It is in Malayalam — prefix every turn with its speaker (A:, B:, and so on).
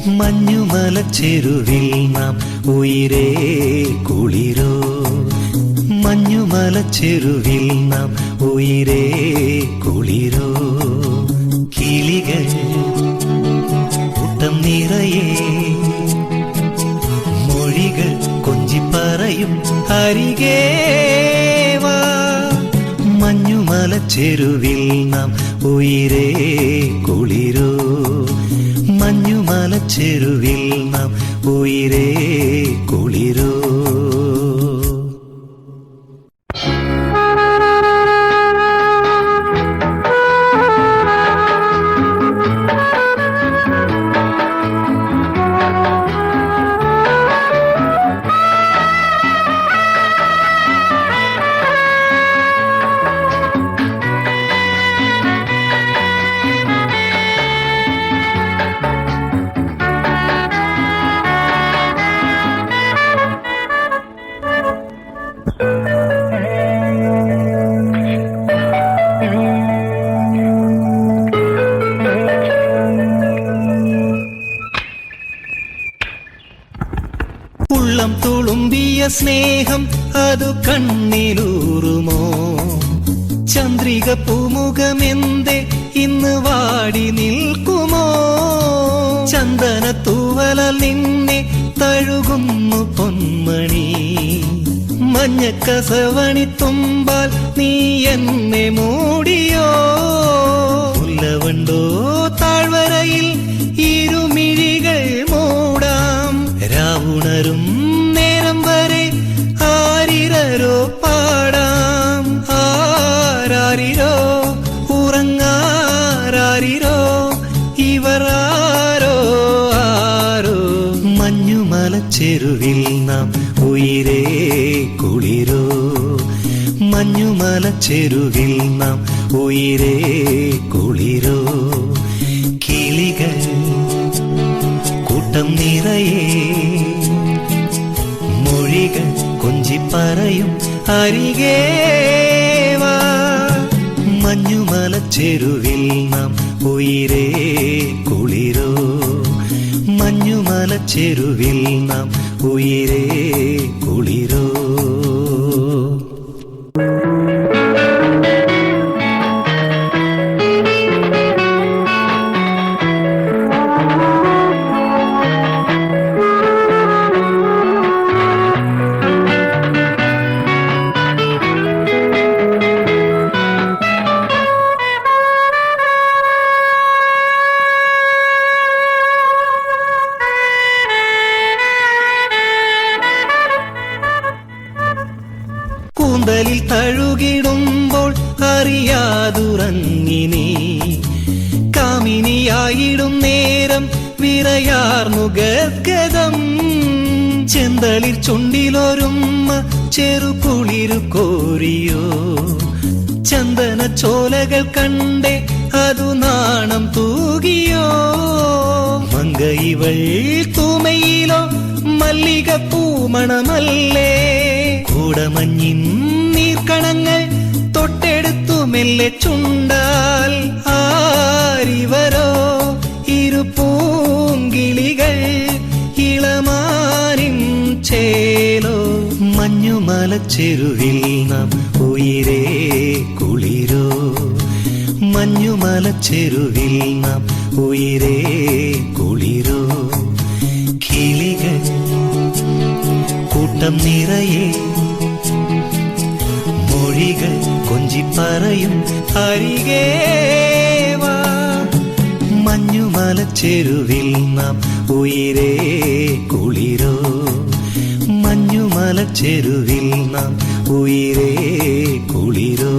A: മഞ്ഞുമലച്ചെരുവിൽ നാം ഉയിരേ കുളിരോ. മഞ്ഞുമലച്ചെരുവിൽ നാം ഉയിരേ കുളിരോ. കിളികൾ കൂട്ടം നിറയെ മൊഴികൾ കൊഞ്ചിപ്പറയും അരികേ വാ. മഞ്ഞുമലച്ചെരുവിൽ നാം ഉയിരേ കുളിരോ. മഞ്ഞുമലച്ചെരുവിൽ നാം ഉയിരേ കുളിരോ. ഉള്ളം തുളുമ്പിയ സ്നേഹം അതു കണ്ണിലൂറുമോ. ചന്ദ്രിക പൂമുഖമെന്തേ ഇന്ന് വാടി നിൽക്കുമോ. ചന്ദന തൂവല നിന്നെ തഴുകുന്നു പൊന്മണി. മഞ്ഞക്കസവണി തുമ്പാൽ നീ എന്നെ മൂടിയോ. ഉല്ലവണ്ടോ താഴ്വരയിൽ ഇരുമിഴികൾ മൂടാം. രാവുണരും നേരം വരെ ആരിരോ പാടാം. ആരാരിരോ ഉറങ്ങാരാരിരോ ഇവരാരോ ആരോ. മഞ്ഞുമലച്ചെരുവിൽ നാം ഉയിരേ കുളിരോ. മഞ്ഞുമലച്ചെരുവിൽ നാം ഉയിരേ കുളിരോ. കിളികൾ കൂട്ടം നിറയെ മൊഴികൾ കൊഞ്ചിപ്പറയും അരികേ വാ. മഞ്ഞുമലച്ചെരുവിൽ നാം ഉയിരേ കുളിരോ. മഞ്ഞുമലച്ചെരുവിൽ നാം ഉയിരേ കുളിരോ. കൂന്തലിൽ തഴുകിടുമ്പോൾ അറിയാതുറങ്ങിനി. കാമിനിയായിടും നേരം വിറയാർന്നു ഗദ്ഗതം. ചെന്തളിർ ചുണ്ടിലൊരുമ്മ ചെറുകുളിരു കോരിയോ. ചന്ദന ചോലകൾ കണ്ടേ അതു നാണം തൂകിയോ. മങ്കയിവൾ തൂമയിലോ മല്ലിക പൂമണമല്ലേ. കൂടമഞ്ഞിൻ നീർക്കണങ്ങൾ തൊട്ടെടുത്തു മെല്ലെ ചുണ്ടാൽ. ആരിവരോ ഇരുപൂങ്കിളികൾ ഇളമാനിൻ ചേലോ. മഞ്ഞുമലച്ചെരുവിൽ നാം ഉയിരേ കുളിരോ. മഞ്ഞുമലച്ചെരുവിൽ നാം ഉയിരേ കുളിരോ. കിളികൾ കൂട്ടം നിറയെ മൊഴികൾ കൊഞ്ചിപ്പറയും അരികേ വാ. മഞ്ഞുമലച്ചെരുവിൽ നാം ഉയിരേ കുളിരോ. മഞ്ഞുമലച്ചെരുവിൽ നാം ഉയിരേ കുളിരോ.